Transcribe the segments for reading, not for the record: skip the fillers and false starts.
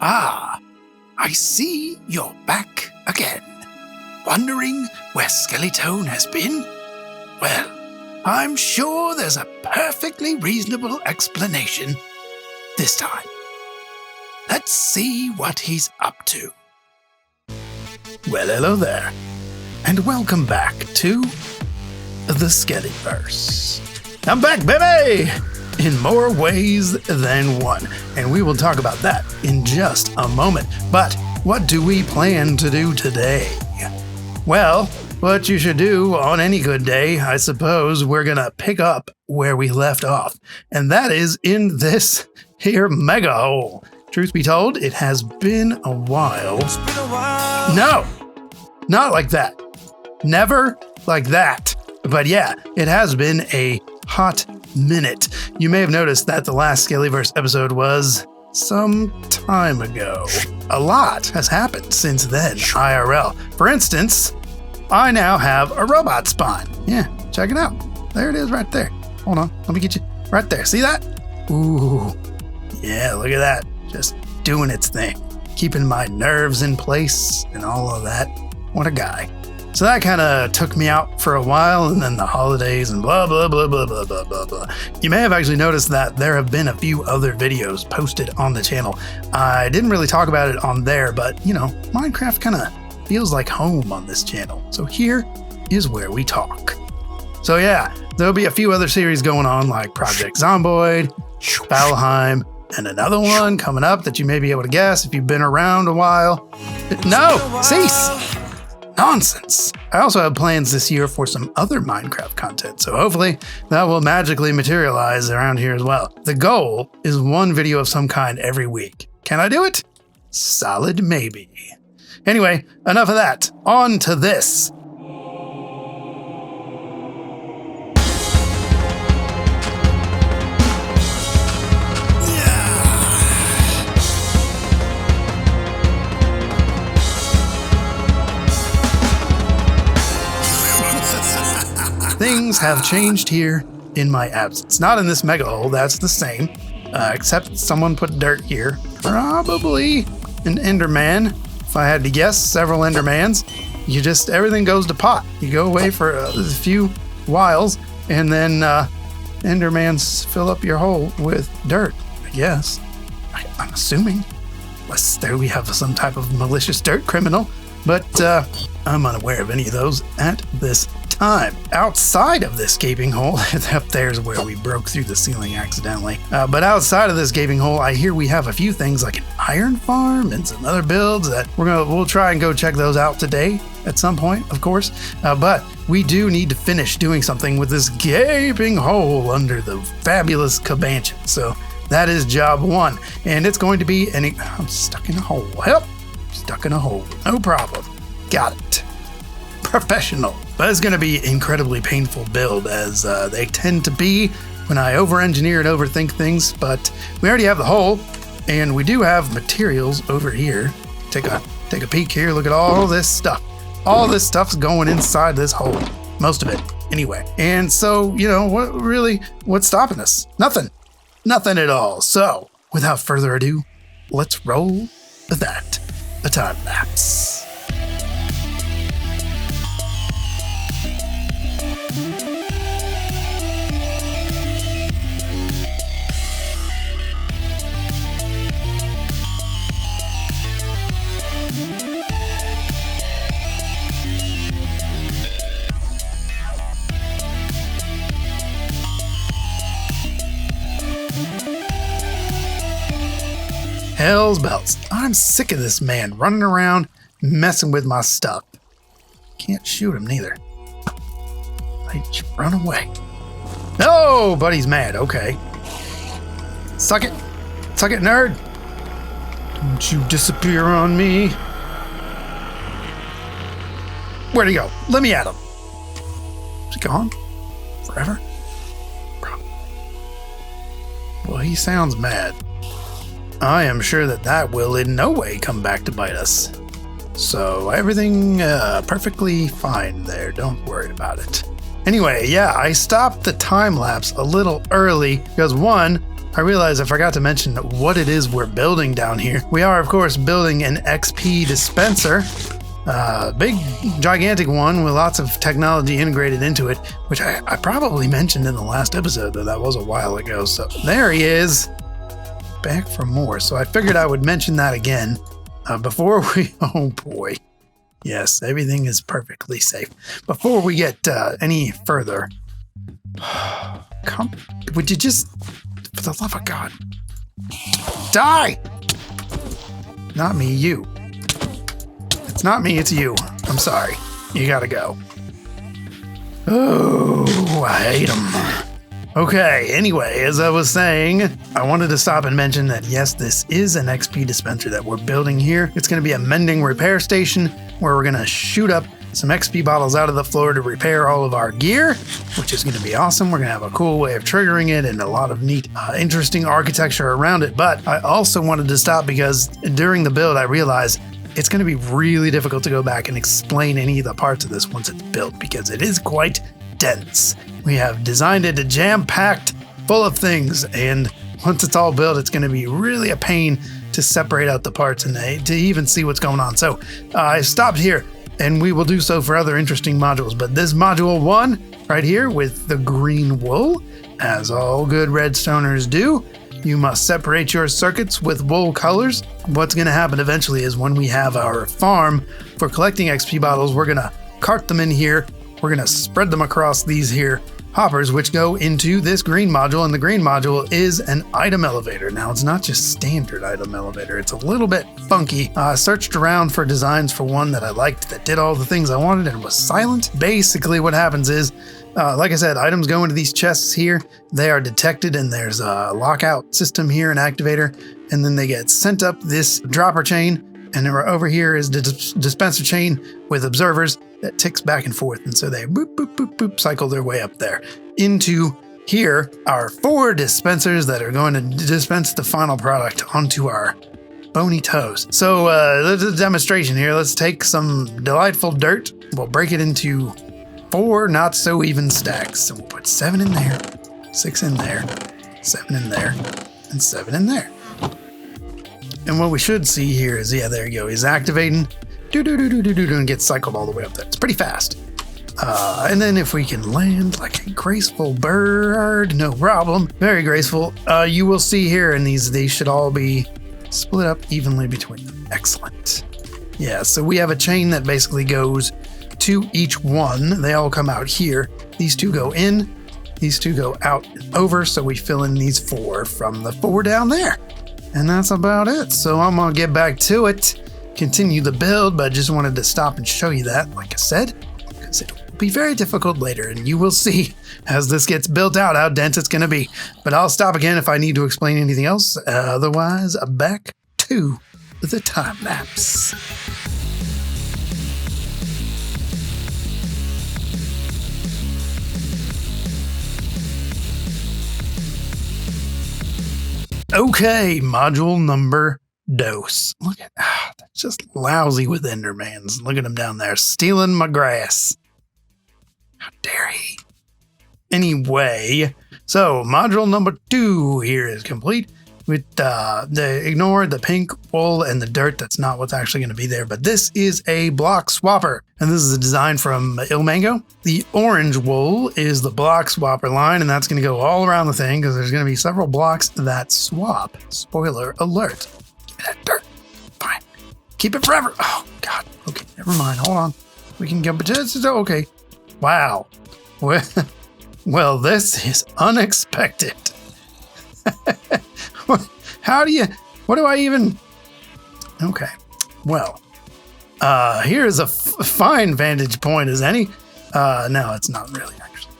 Ah, I see you're back again. Wondering where Skellytone has been? Well, I'm sure there's a perfectly reasonable explanation this time. Let's see what he's up to. Well, hello there, and welcome back to the Skellyverse. I'm back, baby! In more ways than one, and we will talk about that in just a moment. But what do we plan to do today? Well, what you should do on any good day, I suppose, we're gonna pick up where we left off, and that is in this here mega hole. Truth be told, it has been a while. No, not like that. Never like that. But yeah, it has been a hot minute. You may have noticed that the last Skellyverse episode was some time ago. A lot has happened since then, IRL. For instance, I now have a robot spine. Yeah, check it out. There it is right there. Hold on, let me get you right there. See that? Ooh, yeah, look at that. Just doing its thing. Keeping my nerves in place and all of that. What a guy. So that kind of took me out for a while, and then the holidays and blah, blah, blah, blah, blah, blah, blah, blah. You may have actually noticed that there have been a few other videos posted on the channel. I didn't really talk about it on there, but, you know, Minecraft kind of feels like home on this channel. So here is where we talk. So yeah, there'll be a few other series going on, like Project Zomboid, Valheim, and another one coming up that you may be able to guess if you've been around a while. No, cease! Nonsense. I also have plans this year for some other Minecraft content, so hopefully that will magically materialize around here as well. The goal is one video of some kind every week. Can I do it? Solid maybe. Anyway, enough of that. On to this. Things have changed here in my absence. Not in this mega hole, that's the same. Except someone put dirt here. Probably an Enderman. If I had to guess, several Endermans. Everything goes to pot. You go away for a few whiles, and then Endermans fill up your hole with dirt, I guess. I'm assuming. Unless there we have some type of malicious dirt criminal. But I'm unaware of any of those at this time. Outside of this gaping hole, up there's where we broke through the ceiling accidentally. But outside of this gaping hole, I hear we have a few things like an iron farm and some other builds that we'll try and go check those out today at some point, of course. But we do need to finish doing something with this gaping hole under the fabulous Cabasion. So that is job one, and it's going to be I'm stuck in a hole. Help! Stuck in a hole. No problem. Got it. Professional. But it's going to be incredibly painful build, as they tend to be when I over-engineer and overthink things. But we already have the hole, and we do have materials over here. Take a peek here. Look at all this stuff. All this stuff's going inside this hole. Most of it, anyway. And so, you know, what's stopping us? Nothing. Nothing at all. So, without further ado, let's roll that. A time lapse. Hell's bells. I'm sick of this man running around messing with my stuff. Can't shoot him neither. I just run away. Oh, buddy's mad. Okay. Suck it. Suck it, nerd. Don't you disappear on me. Where'd he go? Let me at him. Is he gone? Forever? Probably. Well, he sounds mad. I am sure that will in no way come back to bite us. So everything perfectly fine there. Don't worry about it. Anyway, yeah, I stopped the time lapse a little early because one, I realized I forgot to mention what it is we're building down here. We are, of course, building an XP dispenser. Big, gigantic one with lots of technology integrated into it, which I probably mentioned in the last episode, though that was a while ago. So there he is, back for more. So I figured I would mention that again before we, oh boy. Yes, everything is perfectly safe. Before we get any further, would you just, for the love of God, die? Not me, you. It's not me, it's you. I'm sorry. You gotta go. Oh, I hate him. Okay, anyway, as I was saying, I wanted to stop and mention that yes, this is an XP dispenser that we're building here. It's going to be a mending repair station where we're going to shoot up some XP bottles out of the floor to repair all of our gear, which is going to be awesome. We're going to have a cool way of triggering it and a lot of neat, interesting architecture around it. But I also wanted to stop because during the build, I realized it's going to be really difficult to go back and explain any of the parts of this once it's built because it is quite dense. We have designed it jam-packed full of things, and once it's all built, it's going to be really a pain to separate out the parts and to even see what's going on. So I stopped here, and we will do so for other interesting modules. But this module 1 right here with the green wool, as all good redstoners do, you must separate your circuits with wool colors. What's going to happen eventually is when we have our farm for collecting XP bottles, we're going to cart them in here. We're going to spread them across these here hoppers, which go into this green module, and the green module is an item elevator. Now, it's not just standard item elevator. It's a little bit funky. I searched around for designs for one that I liked that did all the things I wanted and was silent. Basically, what happens is, like I said, items go into these chests here. They are detected, and there's a lockout system here, an activator, and then they get sent up this dropper chain. And over here is the dispenser chain with observers that ticks back and forth. And so they boop, boop, boop, boop, cycle their way up there. Into here are 4 dispensers that are going to dispense the final product onto our bony toes. So there's a demonstration here. Let's take some delightful dirt. We'll break it into 4 not so even stacks. So we'll put 7 in there, 6 in there, 7 in there, and 7 in there. And what we should see here is, yeah, there you go. He's activating, and gets cycled all the way up there. It's pretty fast. And then if we can land like a graceful bird, no problem. Very graceful. You will see here, and these should all be split up evenly between them. Excellent. Yeah, so we have a chain that basically goes to each one. They all come out here. These 2 go in. These 2 go out and over. So we fill in these 4 from the 4 down there. And that's about it. So I'm going to get back to it, continue the build, but I just wanted to stop and show you that, like I said, because it will be very difficult later, and you will see as this gets built out how dense it's going to be. But I'll stop again if I need to explain anything else. Otherwise, back to the time lapse. Okay, module number dose. Look at that's just lousy with Endermans. Look at him down there stealing my grass. How dare he? Anyway, so module number 2 here is complete. With ignore the pink wool and the dirt. That's not what's actually going to be there. But this is a block swapper, and this is a design from Ilmango. The orange wool is the block swapper line, and that's going to go all around the thing because there's going to be several blocks that swap. Spoiler alert. Give me that dirt. Fine. Keep it forever. Oh God. Okay. Never mind. Hold on. We can get. Okay. Wow. Well, this is unexpected. How do you, what do I even, okay, well, here's a fine vantage point as any. No, it's not really actually.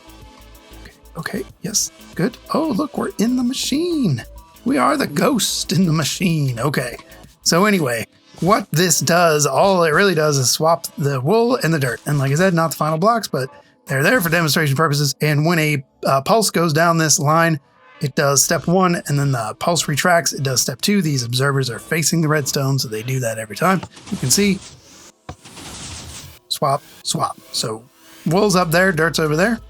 Okay, yes, good. Oh, look, we're in the machine. We are the ghost in the machine. Okay, so anyway, what this does, all it really does is swap the wool and the dirt. And like I said, not the final blocks, but they're there for demonstration purposes. And when a pulse goes down this line, it does step 1, and then the pulse retracts. It does step 2. These observers are facing the redstone, so they do that every time. You can see, swap, swap. So wool's up there, dirt's over there.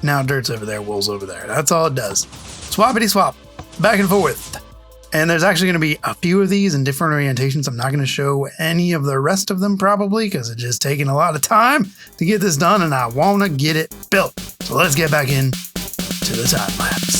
Now dirt's over there, wool's over there. That's all it does. Swappity swap, back and forth. And there's actually going to be a few of these in different orientations. I'm not going to show any of the rest of them probably because it's just taking a lot of time to get this done and I want to get it built. So let's get back in to the time lapse.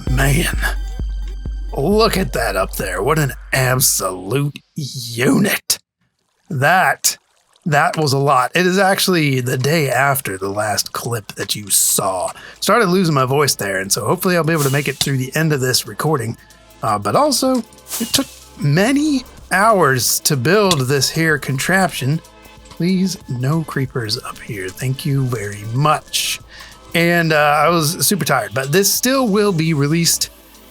Man, look at that up there. What an absolute unit. That was a lot. It is actually the day after the last clip that you saw. Started losing my voice there, and so hopefully I'll be able to make it through the end of this recording. But also, it took many hours to build this here contraption. Please, no creepers up here. Thank you very much. And I was super tired, but this still will be released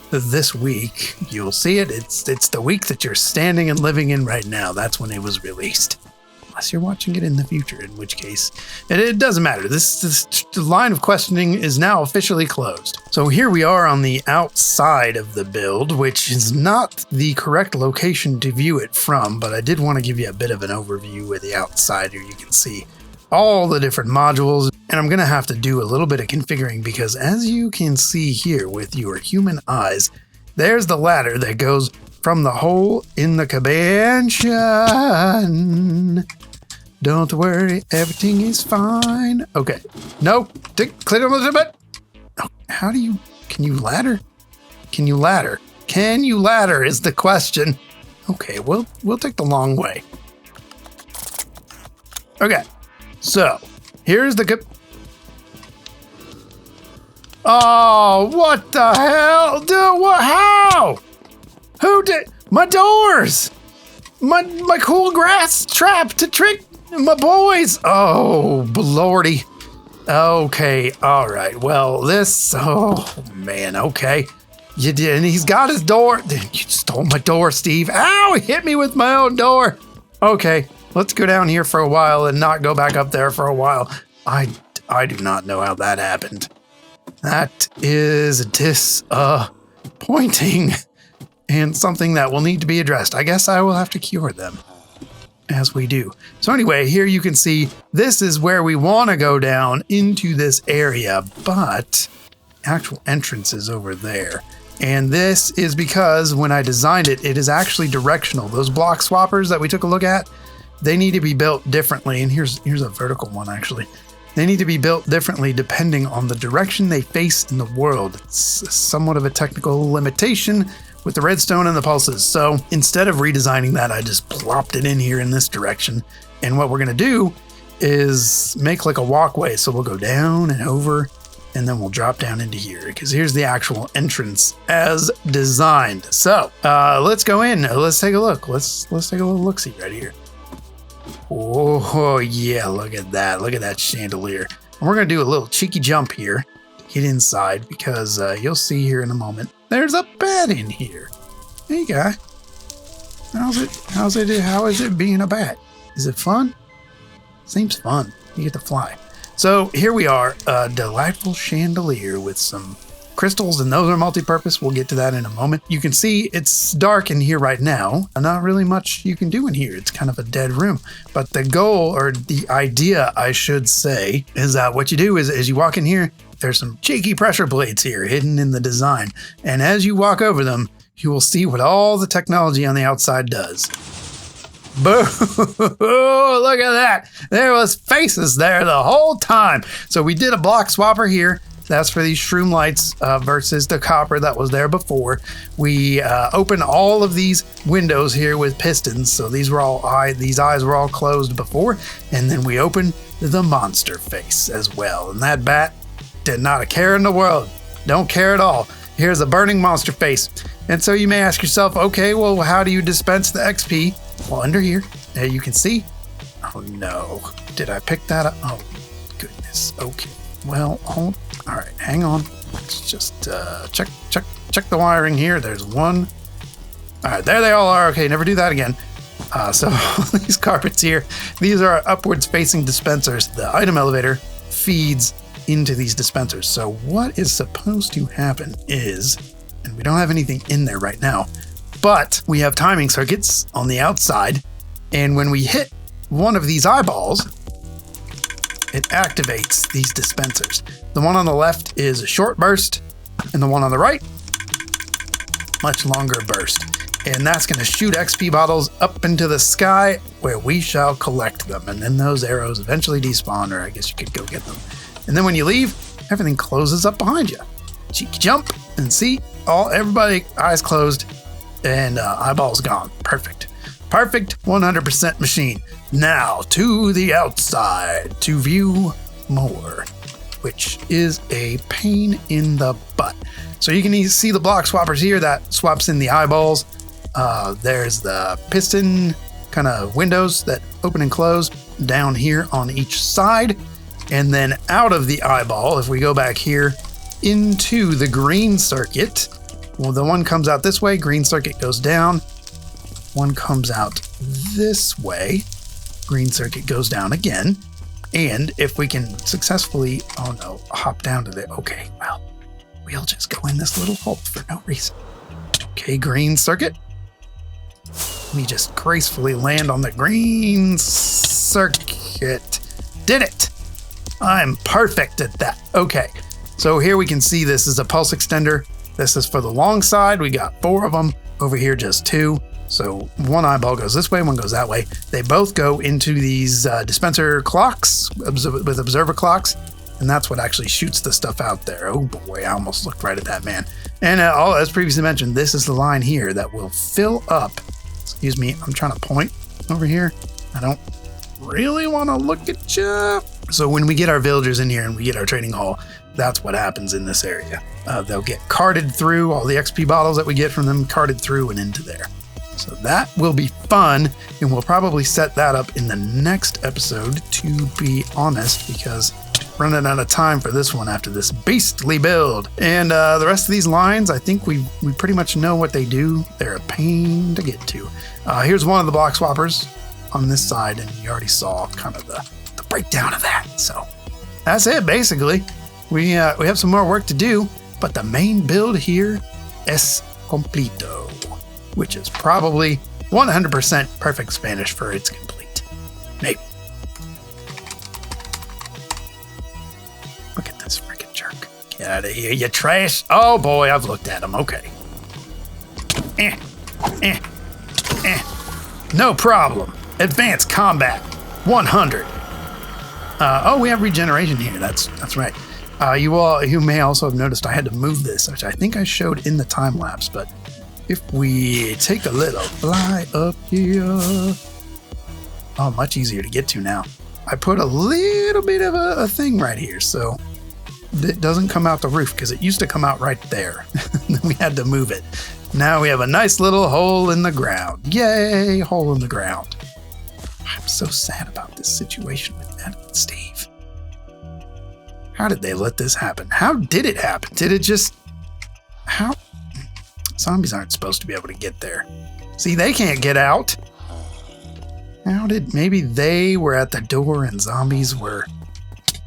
this week. You'll see it. It's the week that you're standing and living in right now. That's when it was released. Unless you're watching it in the future, in which case it doesn't matter. This line of questioning is now officially closed. So here we are on the outside of the build, which is not the correct location to view it from, but I did want to give you a bit of an overview of the outside here. You can see all the different modules, and I'm going to have to do a little bit of configuring because as you can see here with your human eyes, there's the ladder that goes from the hole in the Cabasion. Don't worry, everything is fine. Okay. No, click on a little bit. Oh, how do you, can you ladder? Can you ladder? Can you ladder is the question. Okay, we'll take the long way. Okay. So, here's the... Oh, what the hell? Dude, what? How? Who did... My doors! My cool grass trap to trick my boys! Oh, lordy. Okay, alright. Well, this... Oh, man, okay. You did, and he's got his door... You stole my door, Steve. Ow, he hit me with my own door. Okay. Let's go down here for a while and not go back up there for a while. I do not know how that happened. That is disappointing and something that will need to be addressed. I guess I will have to cure them as we do. So anyway, here you can see this is where we want to go down into this area, but actual entrance is over there. And this is because when I designed it, it is actually directional. Those block swappers that we took a look at, they need to be built differently, and here's a vertical one actually. They need to be built differently depending on the direction they face in the world. It's somewhat of a technical limitation with the redstone and the pulses. So instead of redesigning that, I just plopped it in here in this direction. And what we're gonna do is make like a walkway. So we'll go down and over, and then we'll drop down into here because here's the actual entrance as designed. So let's go in. Let's take a look. Let's take a little look-see right here. Oh, yeah, look at that. Look at that chandelier. And we're going to do a little cheeky jump here to get inside because you'll see here in a moment. There's a bat in here. Hey, guy. How is it being a bat? Is it fun? Seems fun. You get to fly. So here we are, a delightful chandelier with some crystals, and those are multi-purpose. We'll get to that in a moment. You can see it's dark in here right now. Not really much you can do in here. It's kind of a dead room. But the goal, or the idea, I should say, is that what you do is as you walk in here, there's some cheeky pressure plates here hidden in the design. And as you walk over them, you will see what all the technology on the outside does. Boom! Look at that. There was faces there the whole time. So we did a block swapper here. That's for these shroom lights versus the copper that was there before. We opened all of these windows here with pistons. So these eyes were all closed before. And then we opened the monster face as well. And that bat did not a care in the world. Don't care at all. Here's a burning monster face. And so you may ask yourself, okay, well, how do you dispense the XP? Well, under here, there you can see. Oh no, did I pick that up? Oh, goodness. this. Okay. Well, hold. All right, hang on. Let's just check the wiring here. There's one. All right, there they all are. Okay, never do that again. So these carpets here, these are upwards facing dispensers. The item elevator feeds into these dispensers. So what is supposed to happen is, and we don't have anything in there right now, but we have timing circuits on the outside. And when we hit one of these eyeballs, it activates these dispensers. The one on the left is a short burst, and the one on the right, much longer burst. And that's going to shoot XP bottles up into the sky where we shall collect them. And then those arrows eventually despawn, or I guess you could go get them. And then when you leave, everything closes up behind you. Cheeky jump and see everybody eyes closed and eyeballs gone. Perfect. Perfect 100% machine. Now to the outside to view more, which is a pain in the butt. So you can see the block swappers here that swaps in the eyeballs. There's the piston kind of windows that open and close down here on each side. And then out of the eyeball, if we go back here into the green circuit, well, the one comes out this way, green circuit goes down. One comes out this way, green circuit goes down again. And if we can successfully, hop down to the, okay, well, we'll just go in this little hole for no reason. Okay, green circuit. We just gracefully land on the green circuit. Did it! I'm perfect at that. Okay, so here we can see this is a pulse extender. This is for the long side. We got 4 of them. Over here, just 2. So one eyeball goes this way, one goes that way. They both go into these dispenser clocks with observer clocks. And that's what actually shoots the stuff out there. Oh boy, I almost looked right at that, man. And as previously mentioned, this is the line here that will fill up. Excuse me, I'm trying to point over here. I don't really want to look at you. So when we get our villagers in here and we get our trading hall, that's what happens in this area. They'll get carted through, all the XP bottles that we get from them carted through and into there. So that will be fun, and we'll probably set that up in the next episode, to be honest, because running out of time for this one after this beastly build. And the rest of these lines, I think we pretty much know what they do. They're a pain to get to. Here's one of the block swappers on this side, and you already saw kind of the breakdown of that. So that's it, basically. We have some more work to do, but the main build here es completo, which is probably 100% perfect Spanish for it's complete. Maybe. Look at this freaking jerk. Get out of here, you trash. Oh boy, I've looked at him. Okay. No problem. Advanced combat. 100. We have regeneration here. That's right. You may also have noticed I had to move this, which I think I showed in the time lapse, but if we take a little fly up here, much easier to get to now. I put a little bit of a thing right here, so it doesn't come out the roof, because it used to come out right there. Then we had to move it. Now we have a nice little hole in the ground. Yay, hole in the ground. I'm so sad about this situation with Ed and Steve. How did they let this happen? How did it happen? Did it just... How... Zombies aren't supposed to be able to get there. See, they can't get out. How did... Maybe they were at the door and zombies were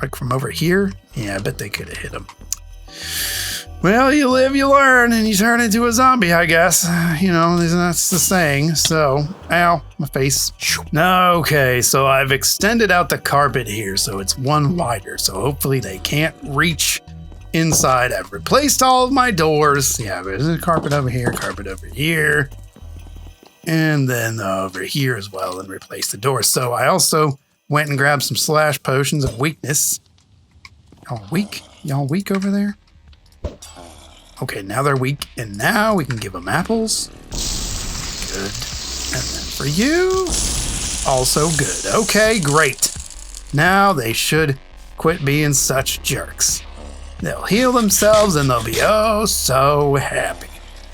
like from over here? Yeah, I bet they could have hit them. Well, you live, you learn, and you turn into a zombie, I guess. That's the saying. So, ow, my face. Okay, so I've extended out the carpet here, so it's one wider. So hopefully they can't reach inside. I've replaced all of my doors. Yeah, there's a carpet over here, and then over here as well, and replace the doors. So I also went and grabbed some slash potions of weakness. Y'all weak over there? Okay, now they're weak, and now we can give them apples. Good. And then for you, also good. Okay, great. Now they should quit being such jerks. They'll heal themselves, and they'll be oh so happy.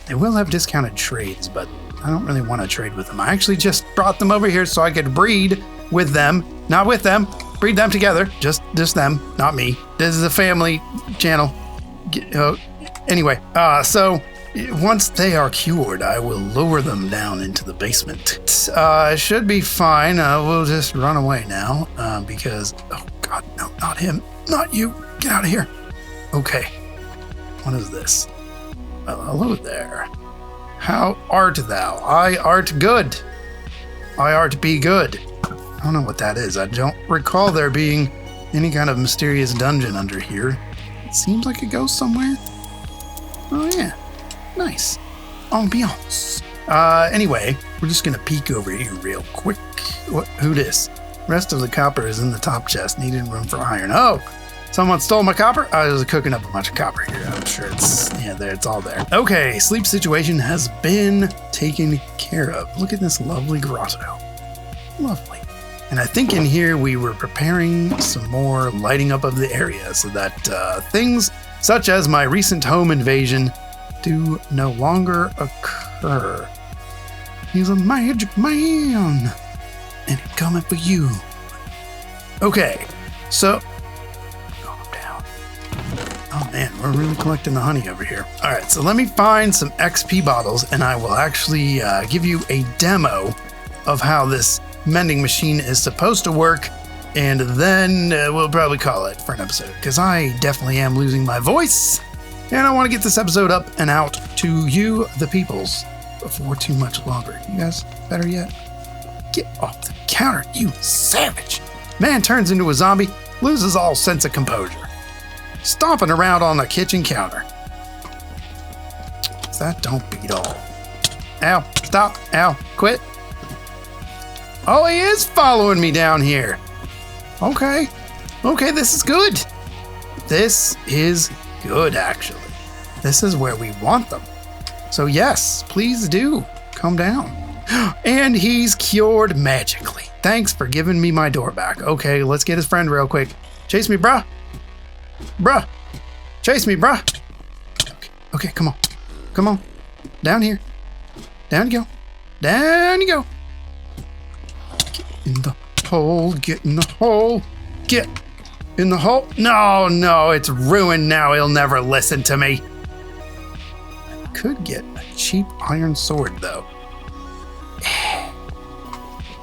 They will have discounted trades, but I don't really want to trade with them. I actually just brought them over here so I could breed with them. Not with them, breed them together. Just them, not me. This is a family channel. Anyway, so once they are cured, I will lower them down into the basement. It should be fine. We'll just run away now because, oh God, no, not him. Not you. Get out of here. Okay. What is this? Hello there. How art thou? I art good. I art be good. I don't know what that is. I don't recall there being any kind of mysterious dungeon under here. It seems like it goes somewhere. Oh yeah. Nice. Ambiance. Anyway, we're just gonna peek over here real quick. Who this? Rest of the copper is in the top chest. Needed room for iron. Oh! Someone stole my copper? I was cooking up a bunch of copper here. I'm sure it's all there. Okay, sleep situation has been taken care of. Look at this lovely grotto. Lovely. And I think in here we were preparing some more lighting up of the area so that things such as my recent home invasion do no longer occur. He's a magic man. And he's coming for you. Okay, so oh man, we're really collecting the honey over here. All right, so let me find some XP bottles and I will actually give you a demo of how this mending machine is supposed to work. And then we'll probably call it for an episode because I definitely am losing my voice. And I want to get this episode up and out to you, the peoples, before too much longer. You guys better yet? Get off the counter, you savage. Man turns into a zombie, loses all sense of composure. Stomping around on the kitchen counter. That don't beat all. Ow, stop, ow, quit. Oh, he is following me down here. Okay, this is good. This is good, actually. This is where we want them. So yes, please do come down. And he's cured magically. Thanks for giving me my door back. Okay, let's get his friend real quick. Chase me, bruh. Bruh, chase me, bruh. Okay, come on. Come on. Down here. Down you go. Down you go. Get in the hole. Get in the hole. Get in the hole. No, it's ruined now. He'll never listen to me. I could get a cheap iron sword, though.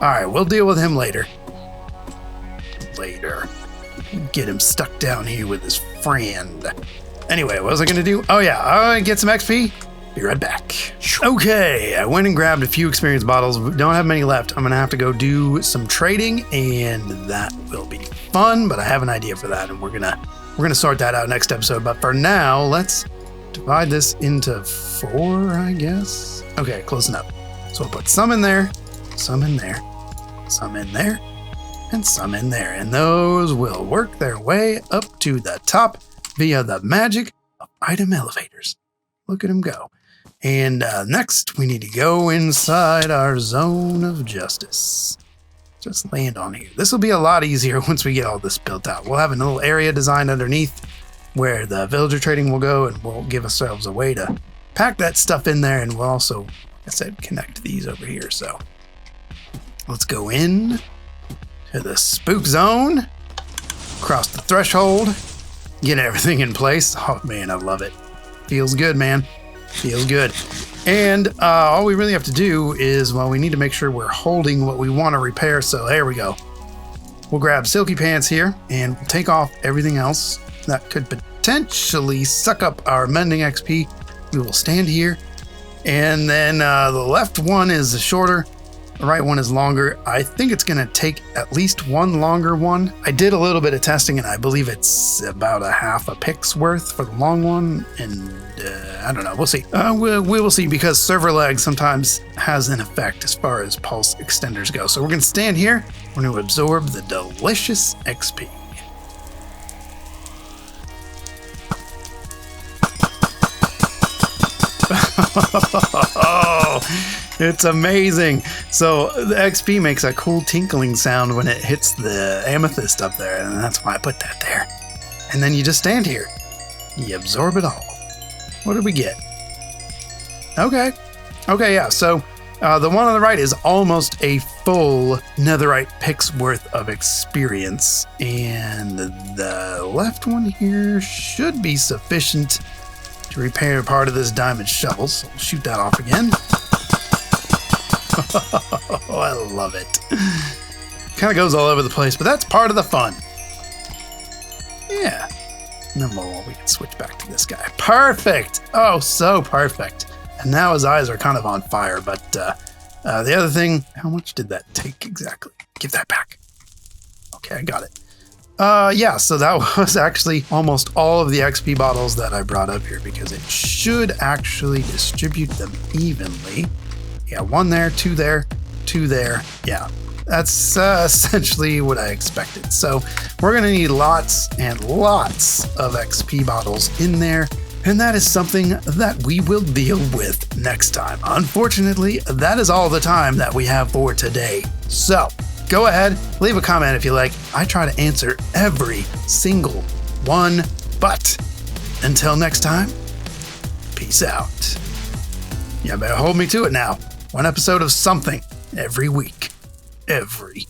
All right, we'll deal with him later. Get him stuck down here with his friend. Anyway, what was I gonna do? Oh yeah, I get some XP. Be right back. Okay, I went and grabbed a few experience bottles. We don't have many left. I'm gonna have to go do some trading, and that will be fun. But I have an idea for that, and we're gonna sort that out next episode. But for now, let's divide this into 4, I guess. Okay, close enough. So we'll put some in there, some in there, some in there, and some in there, and those will work their way up to the top via the magic of item elevators. Look at them go. And next, we need to go inside our zone of justice. Just land on here. This will be a lot easier once we get all this built out. We'll have a little area designed underneath where the villager trading will go, and we'll give ourselves a way to pack that stuff in there, and we'll also, like I said, connect these over here. So let's go in to the spook zone, cross the threshold, get everything in place. Oh man, I love it. Feels good, man. Feels good. And all we really have to do is, well, we need to make sure we're holding what we want to repair. So there we go. We'll grab Silky Pants here and we'll take off everything else that could potentially suck up our mending XP. We will stand here. And then the left one is shorter. The right one is longer. I think it's going to take at least one longer one. I did a little bit of testing and I believe it's about a half a pic's worth for the long one. And I don't know. We'll see. We will see, because server lag sometimes has an effect as far as pulse extenders go. So we're going to stand here. We're going to absorb the delicious XP. Oh, it's amazing. So the XP makes a cool tinkling sound when it hits the amethyst up there, and that's why I put that there. And then you just stand here. You absorb it all. What did we get? Okay, yeah, so The one on the right is almost a full netherite pick's worth of experience. And the left one here should be sufficient to repair part of this diamond shovel. So we'll shoot that off again. Oh, I love it. Kind of goes all over the place, but that's part of the fun. Yeah. And then we can switch back to this guy. Perfect. Oh, so perfect. And now his eyes are kind of on fire, but the other thing, how much did that take exactly? Give that back. Okay, I got it. Yeah, so that was actually almost all of the XP bottles that I brought up here because it should actually distribute them evenly. Yeah, 1 there, 2 there, 2 there. Yeah, that's essentially what I expected. So we're going to need lots and lots of XP bottles in there. And that is something that we will deal with next time. Unfortunately, that is all the time that we have for today. So go ahead, leave a comment if you like. I try to answer every single one. But until next time, peace out. You better hold me to it now. 1 episode of something every week. Every